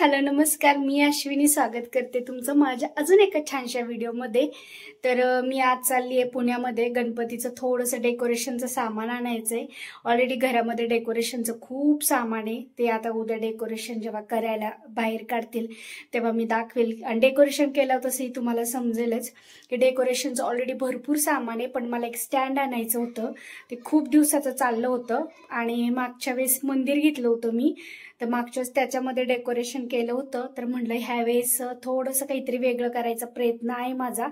Hello नमस्कार, मी अश्विनी स्वागत करते तुमचं माझ्या अजून एका छानशा व्हिडिओमध्ये। तर मी आज चालली आहे पुण्यामध्ये गणपतीचं थोडंसं डेकोरेशनचं सामान आणायचंय। ऑलरेडी घरामध्ये डेकोरेशनचं खूप सामान आहे, ते आता उद्या डेकोरेशन जेव्हा करायला बाहेर काढतील तेव्हा मी दाखवेल। आणि डेकोरेशन केलं तसंही तुम्हाला समजेलच की डेकोरेशनचं ऑलरेडी भरपूर सामान आहे, पण मला एक स्टँड आणायचं होतं, ते खूप दिवसाचं चाललं होतं। आणि मागच्या वेळेस मंदिर घेतलं होतं मी, तर मागच्याच त्याच्यामध्ये डेकोरेशन केलं होतं, तर म्हटलं ह्यावेळेस थोडंसं काहीतरी वेगळं करायचा प्रयत्न आहे माझा।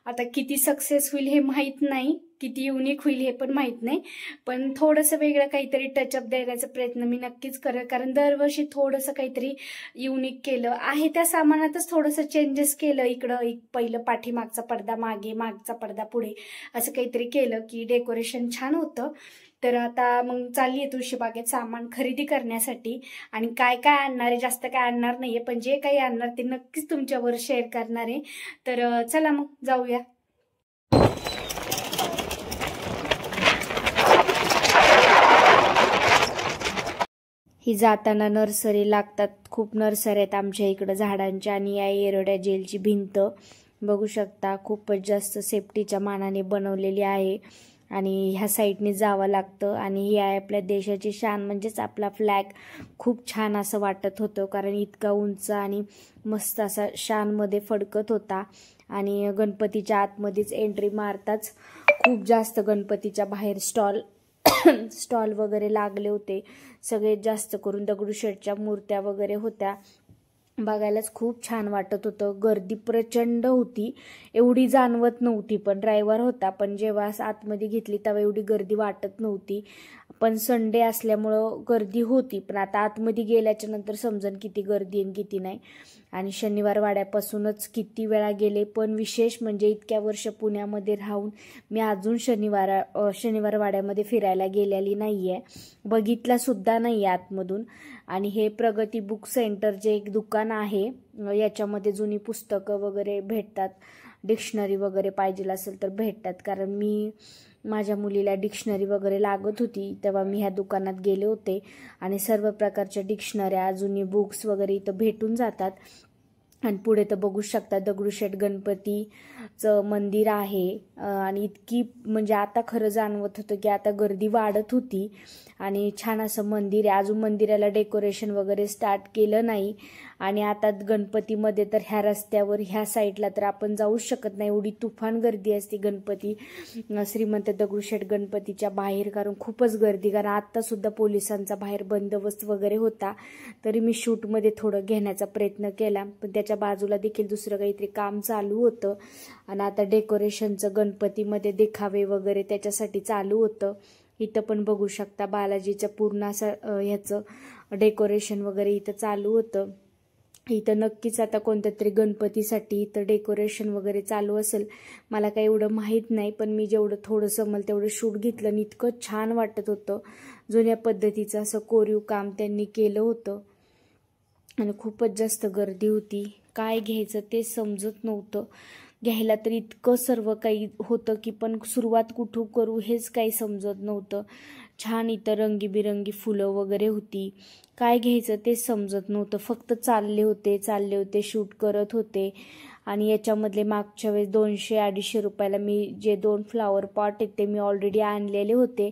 आता किती सक्सेस होईल हे माहीत नाही, किती युनिक होईल हे पण माहीत नाही, पण थोडंसं वेगळं काहीतरी टचअप द्यायचा प्रयत्न मी नक्कीच करेन। कारण दरवर्षी थोडंसं काहीतरी युनिक केलं आहे, त्या सामानातच थोडंसं चेंजेस केलं, इकडं पहिलं पाठीमागचा पडदा मागे, मागचा पडदा पुढे, असं काहीतरी केलं की डेकोरेशन छान होतं। तर आता मग चालली आहे तुळशीबागेत सामान खरेदी करण्यासाठी, आणि काय काय आणणार आहे, जास्त काय आणणार नाहीये, पण जे काही आणणार ते नक्कीच तुमच्यावर शेअर करणार आहे। तर चला मग जाऊया। ही जाताना नर्सरी लागतात, खूप नर्सरी आहेत आमच्या इकडं झाडांच्या, आणि या एरोड्या जेलची भिंत बघू शकता, खूपच जास्त सेफ्टीच्या मानाने बनवलेली आहे। आणि ह्या साईडने जावं लागतं, आणि ही आहे आपल्या देशाची शान, म्हणजेच आपला फ्लॅग। खूप छान असं वाटत होतं, कारण इतका उंच आणि मस्त असा शानमध्ये फडकत होता। आणि गणपतीच्या आतमध्येच एंट्री मारताच खूप जास्त गणपतीच्या बाहेर स्टॉल वगैरे लागले होते, सगळ्यात जास्त करून दगडूशेठच्या मूर्त्या वगैरे होत्या, बघायलाच खूप छान वाटत होतं। गर्दी प्रचंड होती, एवढी जाणवत नव्हती, पण ड्रायव्हर होता, पण जेव्हा आतमध्ये घेतली तेव्हा एवढी गर्दी वाटत नव्हती, पण संडे असल्यामुळं गर्दी होती, पण आता आतमध्ये गेल्याच्या नंतर समजन किती गर्दी आणि किती नाही। आणि शनिवार वाड्यापासूनच किती वेळा गेले, पण विशेष म्हणजे इतक्या वर्ष पुण्यामध्ये राहून मी अजून शनिवार वाड्यामध्ये फिरायला गेलेली नाहीये, बघितला सुद्धा नाही आतमधून। आणि हे प्रगती बुक सेंटर जे एक दुकान आहे, याच्यामध्ये जुनी पुस्तकं वगैरे भेटतात, डिक्शनरी वगैरे पाहिजे असेल तर भेटतात, कारण मी माझ्या मुलीला डिक्शनरी वगैरे लागत होती तेव्हा मी ह्या दुकानात गेले होते, आणि सर्व प्रकारच्या डिक्शनऱ्या, जुनी बुक्स वगैरे इथं भेटून जातात। आणि पुढे तर बघू शकता दगडूशेठ गणपतीचं मंदिर आहे, आणि इतकी म्हणजे आता खरं जाणवत होतं की आता गर्दी वाढत होती, आणि छान असं मंदिर आहे। अजून मंदिराला डेकोरेशन वगैरे स्टार्ट केलं नाही, आणि आता गणपतीमध्ये तर ह्या रस्त्यावर ह्या साईडला तर आपण जाऊच शकत नाही, एवढी तुफान गर्दी असते गणपती श्रीमंत दगडूशेठ गणपतीच्या बाहेर, कारण खूपच गर्दी, कारण आता सुद्धा पोलिसांचा बाहेर बंदोबस्त वगैरे होता, तरी मी शूटमध्ये थोडं घेण्याचा प्रयत्न केला, पण त्याच्या बाजूला देखील दुसरं काहीतरी काम चालू होतं। आणि आता डेकोरेशनचं गणपतीमध्ये देखावे वगैरे त्याच्यासाठी चालू होतं। इथं पण बघू शकता बालाजीचं पूर्ण असं ह्याचं डेकोरेशन वगैरे इथं चालू होतं। इथं नक्कीच आता कोणत्या तरी गणपतीसाठी इथं डेकोरेशन वगैरे चालू असेल, मला काही एवढं माहीत नाही, पण मी जेवढं थोडंसं मला तेवढं शूट घेतलं आणि इतकं छान वाटत होतं। जुन्या पद्धतीचं असं कोरीव काम त्यांनी केलं होतं, आणि खूपच जास्त गर्दी होती, काय घ्यायचं ते समजत नव्हतं, घ्यायला तर इतकं सर्व काही होतं की पण सुरुवात कुठून करू हेच काही समजत नव्हतं। छान इथं रंगीबिरंगी फुलं वगैरे होती, काय घ्यायचं ते समजत नव्हतं, फक्त चालले होते शूट करत होते। आणि याच्यामधले मागच्या वेळेस 200-250 रुपयाला मी जे 2 फ्लावर पॉट आहेत ते मी ऑलरेडी आणलेले होते,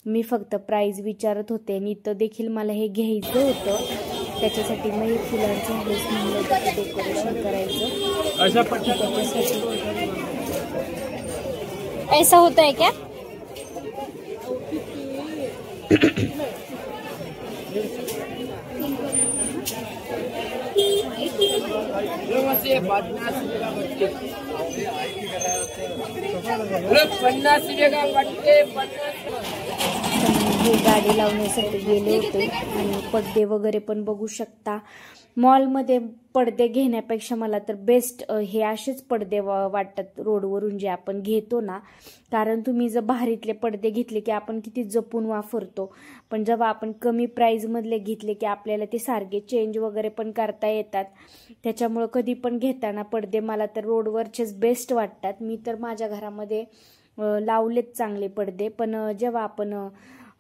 मी फक्त प्राईज विचारत होते, आणि इथं देखील मला हे घ्यायचं होतं, त्याच्यासाठी मग हे फुलांचं हाऊस म्हणलं होतं डेकोरेशन करायचं अशा त्याच्यासाठी। ऐसा होता है क्या? हे गाडी लावण्यासाठी गेले होते, आणि पडदे वगैरे पण बघू शकता, मॉलमध्ये पडदे घेण्यापेक्षा मला तर बेस्ट हे असेच पडदे वाटतात रोडवरून जे आपण घेतो ना. कारण तुम्ही जर भारीतले पडदे घेतले की आपण किती जपून वापरतो, पण जेव्हा आपण कमी प्राईजमधले घेतले की आपल्याला ते सारखे चेंज वगैरे पण करता येतात. त्याच्यामुळं कधी पण घेताना पडदे मला तर रोडवरचेच बेस्ट वाटतात. मी तर माझ्या घरामध्ये लावलेत चांगले पडदे, पण जेव्हा आपण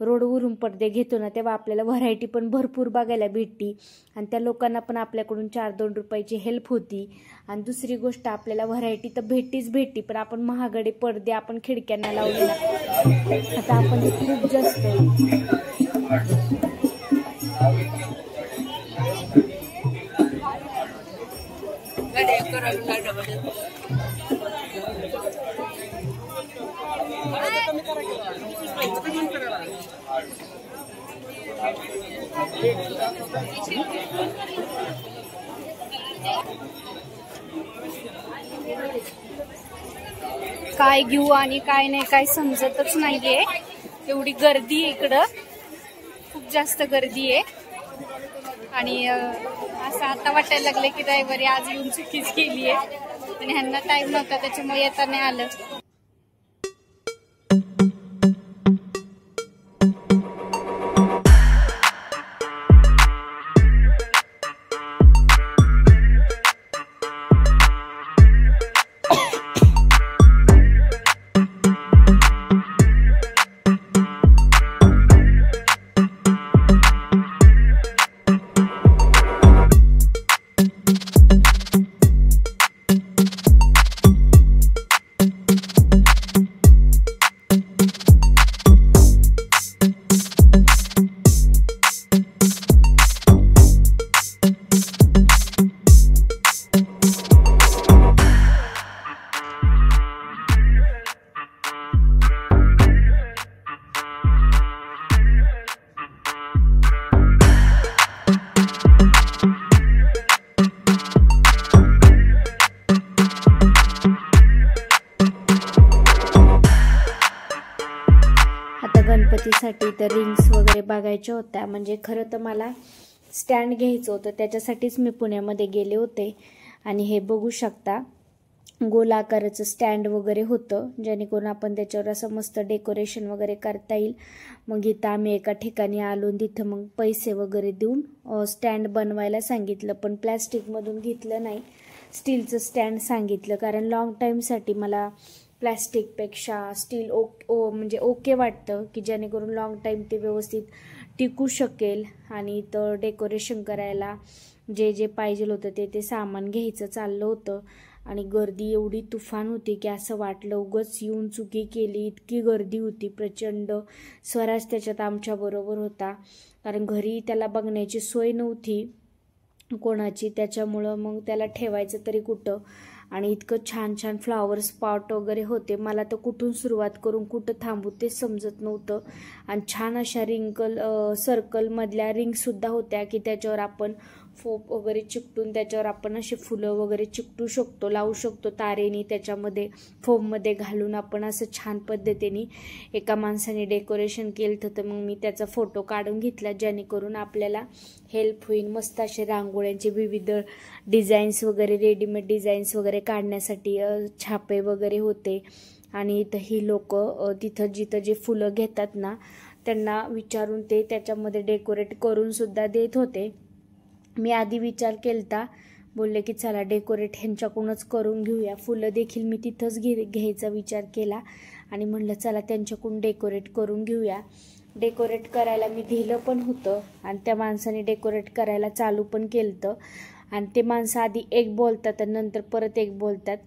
रोडवरून पडदे घेतो ना तेव्हा आपल्याला व्हरायटी पण भरपूर बघायला भेटती आणि त्या लोकांना पण आपल्याकडून 4-2 रुपयाची हेल्प होती. आणि दुसरी गोष्ट आपल्याला व्हरायटी तर भेटती, पण आपण महागडे पडदे आपण खिडक्यांना लावले ना, आता आपण खूप जास्त काय घेऊ आणि काय नाही काय समजतच नाहीये. एवढी गर्दी आहे इकडं, खूप जास्त गर्दी आहे. आणि असं आता वाटायला लागलं की ड्रायव्हर आज येऊन चुकीच केली आहे आणि ह्यांना टाइम नव्हता त्याच्यामुळे येता नाही आलं. गणपतीसाठी तर रिंग्स वगैरे बघायच्या होत्या. म्हणजे खरं तर मला स्टँड घ्यायचं होतं, त्याच्यासाठीच मी पुण्यामध्ये गेले होते. आणि हे बघू शकता गोल आकाराचं स्टँड वगैरे होतं, जेणेकरून आपण त्याच्यावर असं मस्त डेकोरेशन वगैरे करता येईल. मग इथं आम्ही एका ठिकाणी आलो, तिथं मग पैसे वगैरे देऊन स्टँड बनवायला सांगितलं, पण प्लॅस्टिकमधून घेतलं नाही, स्टीलचं स्टँड सांगितलं. कारण लॉंग टाईमसाठी मला प्लॅस्टिकपेक्षा स्टील म्हणजे ओके वाटतं, की जेणेकरून लॉंग टाईम ते व्यवस्थित टिकू शकेल. आणि तर डेकोरेशन करायला जे पाहिजे होतं ते सामान घ्यायचं चाललं होतं. आणि गर्दी एवढी तुफान होती की असं वाटलं उगाच येऊन चुकी केली, इतकी गर्दी होती प्रचंड. स्वराज त्याच्यात आमच्याबरोबर होता, कारण घरी त्याला बघण्याची सोय नव्हती कोणाची, त्याच्यामुळं मग त्याला ठेवायचं तरी कुठं. आणि इतकं छान छान फ्लावर स्पॉट वगैरे होते, मला तर कुठून सुरुवात करून कुठं थांबू ते समजत नव्हतं. आणि छान अशा सर्कलमधल्या रिंगसुद्धा होत्या की त्याच्यावर आपण फोप वगैरे चिकटून त्याच्यावर आपण असे फुलं वगैरे चिकटू शकतो, लावू शकतो तारेनी, त्याच्यामध्ये फोममध्ये घालून आपण असं छान पद्धतीने एका माणसाने डेकोरेशन केलं. तर मग मी त्याचा फोटो काढून घेतला, जेणेकरून आपल्याला हेल्प होईल. मस्त असे रांगोळ्यांचे विविध डिझाईन्स वगैरे, रेडीमेड डिझाईन्स वगैरे काढण्यासाठी छापे वगैरे होते. आणि इथं ही लोक तिथं जिथं जे फुलं घेतात ना त्यांना विचारून ते त्याच्यामध्ये डेकोरेट करून सुद्धा देत होते. मी आधी विचार केलता, बोलले की चला डेकोरेट ह्यांच्याकडूनच करून घेऊया. फुलं देखील मी तिथंच घ्यायचा विचार केला आणि म्हणलं चला त्यांच्याकडून डेकोरेट करून घेऊया. डेकोरेट करायला मी दिलं पण होतं आणि त्या माणसाने डेकोरेट करायला चालू पण केलं. आणि ते माणसं आधी एक बोलतात आणि नंतर परत एक बोलतात.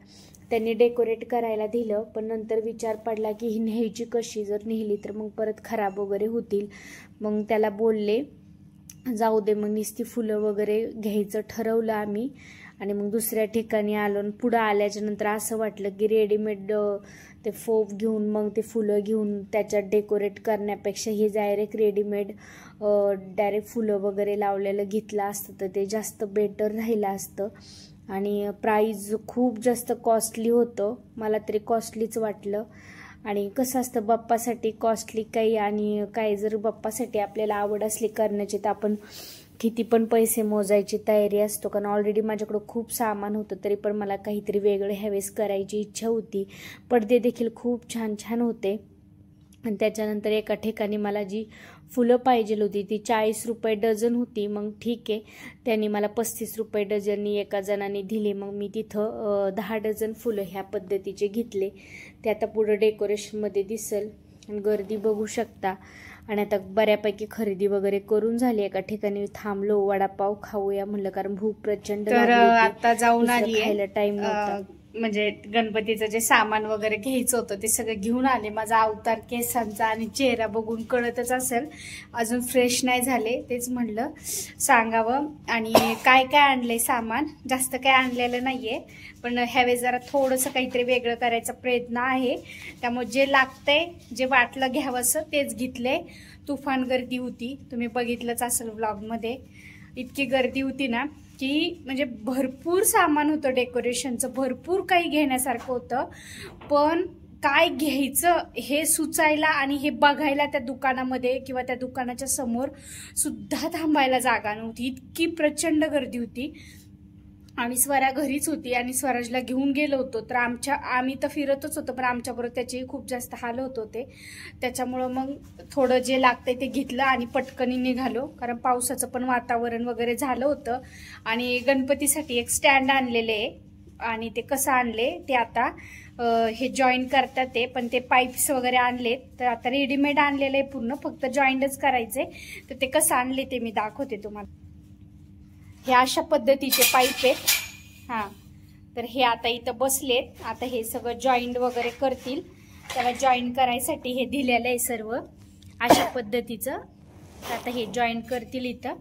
त्यांनी डेकोरेट करायला दिलं, पण नंतर विचार पडला की ही न्यायची कशी, जर नेली तर मग परत खराब वगैरे होतील. मग त्याला बोलले जाऊ दे, मग नुसती फुलं वगैरे घ्यायचं ठरवलं आम्ही. आणि मग दुसऱ्या ठिकाणी आलो. पुढं आल्याच्या नंतर असं वाटलं की रेडीमेड ते फोप घेऊन मग ते फुलं घेऊन त्याच्यात डेकोरेट करण्यापेक्षा हे डायरेक्ट रेडीमेड डायरेक्ट फुलं वगैरे लावलेलं घेतलं असतं तर ते जास्त बेटर राहिलं असतं. आणि प्राईज खूप जास्त कॉस्टली होतं, मला तरी कॉस्टलीच वाटलं. आणि कसं असतं बाप्पासाठी कॉस्टली काही, आणि काही जर बाप्पासाठी आपल्याला आवड असली करण्याची तर आपण किती पण पैसे मोजायची तयारी असतो, कारण ऑलरेडी माझ्याकडं खूप सामान होतं, तरी पण मला काहीतरी वेगळं ह्यावेळेस करायची इच्छा होती. पडदे देखील खूप छान छान होते. आणि त्याच्यानंतर एका ठिकाणी मला जी फुलं पाहिजे होती ती 40 रुपये डझन होती. मग ठीक आहे, त्यांनी मला 35 रुपये डझननी एका जणाने दिले. मग मी तिथं 10 डझन फुलं ह्या पद्धतीचे घेतले. ते आता पुढं डेकोरेशनमध्ये दिसेल. गर्दी बघू शकता. आणि आता बऱ्यापैकी खरेदी वगैरे करून झाली. एका ठिकाणी थांबलो, वडापाव खाऊया म्हणलं, कारण भूक प्रचंड लागली होती. आता जाऊन आली, खायला टाइम नव्हता. म्हणजे गणपतीचं जे सामान वगैरे घ्यायचं होतं ते सगळं घेऊन आले. माझा अवतार, केसांचा आणि चेहरा बघून कळतच असेल, अजून फ्रेश नाही झाले. तेच म्हणलं सांगावं. आणि काय काय आणलंय सामान, जास्त काय आणलेलं नाहीये, पण ह्यावेळेस जरा थोडंसं काहीतरी वेगळं करायचा प्रयत्न आहे. त्यामुळे जे लागतंय, जे वाटलं घ्यावंसं तेच घेतलंय. तुफान गर्दी होती, तुम्ही बघितलंच असेल व्लॉगमध्ये. इतकी गर्दी होती ना की म्हणजे भरपूर सामान होतं डेकोरेशनचं, भरपूर काही घेण्यासारखं होतं. पण काय घ्यायचं हे सुचायला आणि हे बघायला त्या दुकानामध्ये किंवा त्या दुकानाच्या समोर सुद्धा थांबायला जागा नव्हती. इतकी प्रचंड गर्दी होती. आणि स्वरा घरीच होती आणि स्वराजला घेऊन गेलो होतो, तर आम्ही तर फिरतच होतो, पण आमच्याबरोबर त्याचे खूप जास्त हाल होत होते. त्याच्यामुळं मग थोडं जे लागतंय ते घेतलं आणि पटकनी निघालो, कारण पावसाचं पण वातावरण वगैरे झालं होतं. आणि गणपतीसाठी एक स्टँड आणलेले आहे. आणि ते कसं आणले ते आता हे जॉईन करतात ते, पण ते पाईप्स वगैरे आणलेत. तर आता रेडीमेड आणलेलं आहे पूर्ण, फक्त जॉईंटच करायचे. तर ते कसं आणले ते मी दाखवते तुम्हाला. हे अशा पद्धतीचे पाईप आहेत. हां, तर हे आता इथं बसलेत. आता हे सगळं जॉईंट वगैरे करतील. त्याला जॉईन करायसाठी हे दिलेलं आहे सर्व अशा पद्धतीचं. आता हे जॉईन करतील इथं.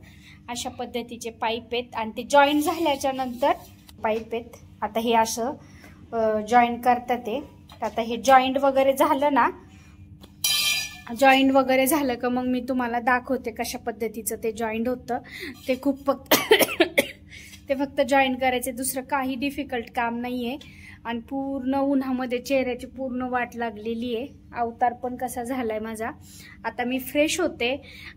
अशा पद्धतीचे पाईप आहेत आणि ते जॉईन झाल्याच्या नंतर पाईप आहेत. आता हे असं जॉईन करतात ते. आता हे जॉईंट वगैरे झालं ना, जॉईंट वगैरे झालं का मग मी तुम्हाला दाखवते कशा पद्धतीचं ते जॉईंट होतं. ते फक्त जॉईन करायचे, दुसरं काही डिफिकल्ट काम नाहीये. आणि पूर्ण उन्हामध्ये चेहऱ्याची पूर्ण वाट लागलेली आहे. अवतार पण कसा झालाय माझा. आता मी फ्रेश होते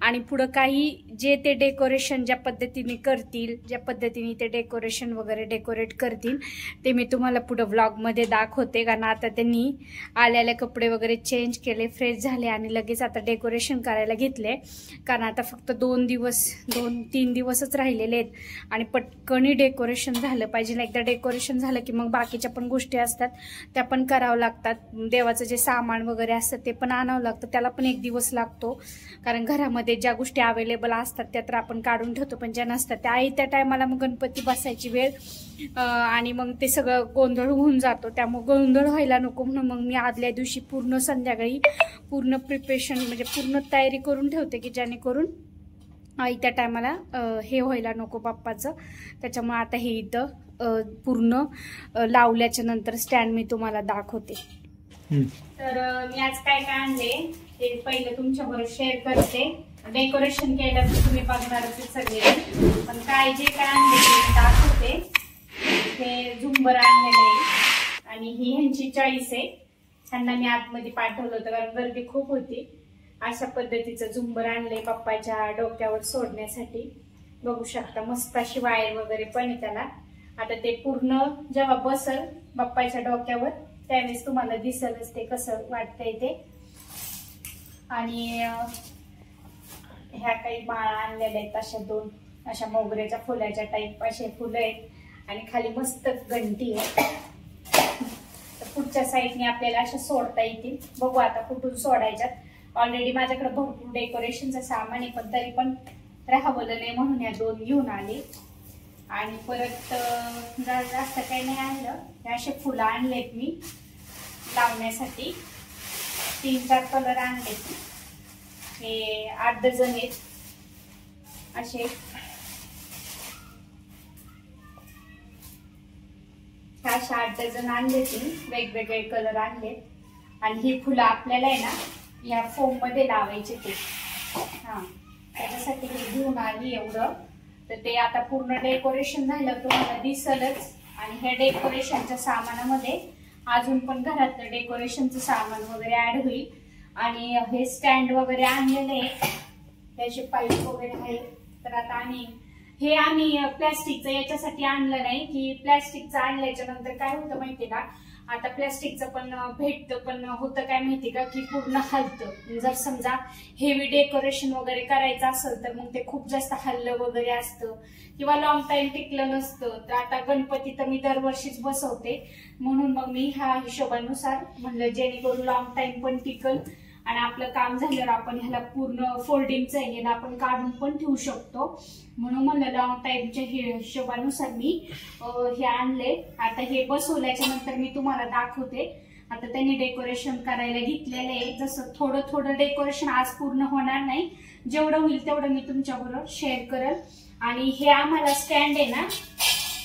आणि पुढं काही जे ते डेकोरेशन ज्या पद्धतीने करतील, ज्या पद्धतीने ते डेकोरेशन वगैरे डेकोरेट करतील ते मी तुम्हाला पुढं व्लॉगमध्ये दाखवते. कारण आता त्यांनी आलेले कपडे वगैरे चेंज केले, फ्रेश झाले आणि लगेच आता डेकोरेशन करायला घेतले. कारण आता फक्त 2-3 दिवसच राहिलेले आहेत आणि पटकनी डेकोरेशन झालं पाहिजे. एकदा डेकोरेशन झालं की मग बाकीच्या पण गोष्टी असतात त्या पण करावं लागतात. देवाचं जे सामान वगैरे असतं ते पण आणावं लागतं, त्याला पण 1 दिवस लागतो. कारण घरामध्ये ज्या गोष्टी अवेलेबल असतात त्या तर आपण काढून ठेवतो, पण ज्या नसतात त्या टायमाला मग गणपती बसायची वेळ आणि मग ते सगळं गोंधळ होऊन जातो. त्यामुळे गोंधळ व्हायला नको म्हणून मग मी आदल्या दिवशी पूर्ण संध्याकाळी पूर्ण प्रिपरेशन म्हणजे पूर्ण तयारी करून ठेवते, की जेणेकरून त्या टायमाला हे व्हायला नको बाप्पाचं. त्याच्यामुळे आता हे इथं पूर्ण लावल्याच्या नंतर स्टँड मी तुम्हाला दाखवते. तर मी आज काय काय आणले ते पहिलं तुमच्याबरोबर शेअर करते. डेकोरेशन केलं तर तुम्ही बघणारच सगळे, पण काय जे काय आणले ते दाखवते. हे झुंबर आणलेले आणि ही ह्यांची चॉईस आहे. त्यांना मी आतमध्ये पाठवलं होतं कारण गर्दी खूप होती. अशा पद्धतीचं झुंबर आणले बाप्पाच्या डोक्यावर सोडण्यासाठी. बघू शकता मस्त अशी वायर वगैरे पण आहे त्याला. आता ते पूर्ण जेव्हा बसल बाप्पाच्या डोक्यावर त्यावेळेस तुम्हाला दिसलच ते कसं वाटतंय ते. आणि ह्या काही माळा आणलेल्या आहेत अशा 2 अशा मोगऱ्याच्या फुलाच्या टाईप असे फुलं आहेत आणि खाली मस्त घंटी आहे. पुढच्या साईडने आपल्याला अशा सोडता येतील. बघू आता कुठून सोडायच्यात. ऑलरेडी माझ्याकडे भरपूर डेकोरेशनचं सामान आहे, पण तरी पण राहवलं नाही म्हणून या 2 घेऊन आले. आणि परत जास्त काही नाही आणलं. हे असे फुलं आणलेत मी लावण्यासाठी. 3-4 कलर आणलेत. हे 8 डझन आहेत असे. अशा 8 डझन आणलेत मी, वेगवेगळे कलर आणलेत. आणि ही फुलं आपल्याला आहे ना या फोम मध्ये लावायचे ते. हा, त्याच्यासाठी मी घेऊन आली एवढं. तर ते आता पूर्ण डेकोरेशन झालं तुम्हाला दिसलच. आणि ह्या डेकोरेशनच्या सामानामध्ये अजून पण घरातलं डेकोरेशनचं सामान वगैरे ऍड होईल. आणि हे स्टँड वगैरे आणलेले त्याचे पाईप वगैरे आहे. तर आता हे आम्ही प्लॅस्टिकचं याच्यासाठी आणलं नाही की प्लॅस्टिकचं आणल्याच्या नंतर काय होतं माहितीये का, आता प्लॅस्टिकचं पण भेटतं पण होतं काय माहिती का की पूर्ण हलतं. जर समजा हेवी डेकोरेशन वगैरे करायचं असेल तर मग ते खूप जास्त हललं वगैरे असतं किंवा लॉंग टाइम टिकलं नसतं. तर आता गणपती तर मी दरवर्षीच बसवते, म्हणून मग मी ह्या हिशोबानुसार म्हणलं जेणेकरून लॉंग टाइम पण टिकल आणि आपलं काम झाल्यावर आपण ह्याला पूर्ण फोल्डिंगचं आहे ना आपण काढून पण ठेवू शकतो. म्हणून म्हणलं लॉंग टाइमच्या हिशोबानुसार मी हे आणले. आता हे बसवल्याच्या नंतर मी तुम्हाला दाखवते. आता त्यांनी डेकोरेशन करायला घेतलेलं आहे. जसं थोडं थोडं डेकोरेशन आज पूर्ण होणार नाही, जेवढं होईल तेवढं मी तुमच्याबरोबर शेअर करेल. आणि हे आम्हाला स्टँड आहे ना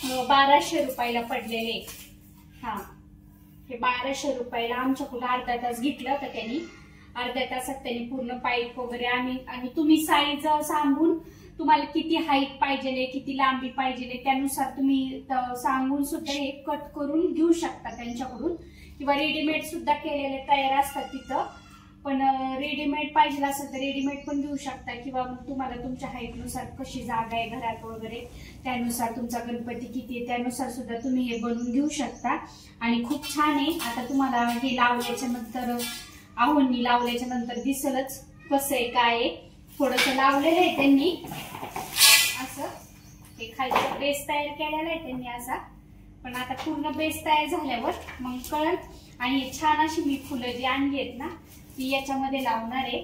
1200 रुपयाला पडलेले. हा, हे 1200 रुपयाला आमच्याकडून अर्धा तास घेतलं तर त्यांनी अर्ध्या तासात त्यांनी पूर्ण पाईप वगैरे आणि तुम्ही साईज सांगून तुम्हाला किती हाईट पाहिजे किती लांबी पाहिजे त्यानुसार तुम्ही सांगून सुद्धा हे कट करून घेऊ शकता त्यांच्याकडून, किंवा रेडीमेड सुद्धा केलेले तयार असतात तिथं. पण रेडीमेड पाहिजे असेल तर रेडीमेड पण घेऊ शकता, किंवा मग तुम्हाला तुमच्या हाईटनुसार कशी जागा आहे घरात वगैरे त्यानुसार तुमचा गणपती किती आहे त्यानुसार सुद्धा तुम्ही हे बनवून घेऊ शकता. आणि खूप छान आहे. आता तुम्हाला हे लावल्याच्या नंतर आहोंनी लावल्याच्या नंतर दिसलच कसं आहे काय आहे. थोडस लावलेलं आहे त्यांनी असं, हे खालचा बेस तयार केलेला आहे त्यांनी असा, पण आता पूर्ण बेस तयार झाल्यावर मग कळल. आणि छान अशी मी फुलं जी आणली आहेत ना ती याच्यामध्ये लावणार आहे.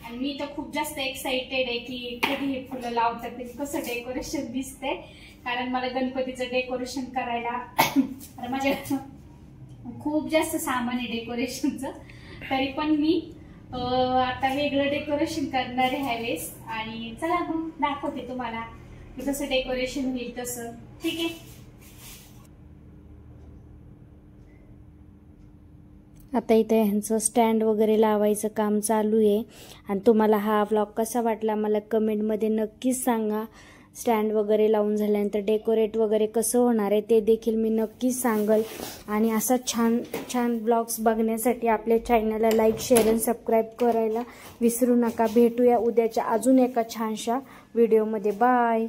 आणि मी तर खूप जास्त एक्साइटेड आहे की कधी हे फुलं लावतात ते कसं डेकोरेशन दिसतंय, कारण मला गणपतीचं डेकोरेशन करायला माझ्या खूप जास्त सामान आहे डेकोरेशनचं. तरी पण मी आता वेगळं डेकोरेशन करणार आहे ह्यावेळेस. आणि चला मग दाखवते तुम्हाला कसं डेकोरेशन होईल तसं. ठीक आहे. आता इथे ह्यांचं स्टँड वगैरे लावायचं काम चालू आहे. आणि तुम्हाला हा व्लॉग कसा वाटला मला कमेंटमध्ये नक्कीच सांगा. स्टँड वगैरे लावून झाल्यानंतर डेकोरेट वगैरे कसं होणार आहे ते देखील मी नक्कीच सांगल. आणि असा छान छान ब्लॉग्स बघण्यासाठी आपल्या चॅनलला लाईक शेअर आणि सबस्क्राईब करायला विसरू नका. भेटूया उद्याच्या अजून एका छानशा व्हिडिओमध्ये. बाय.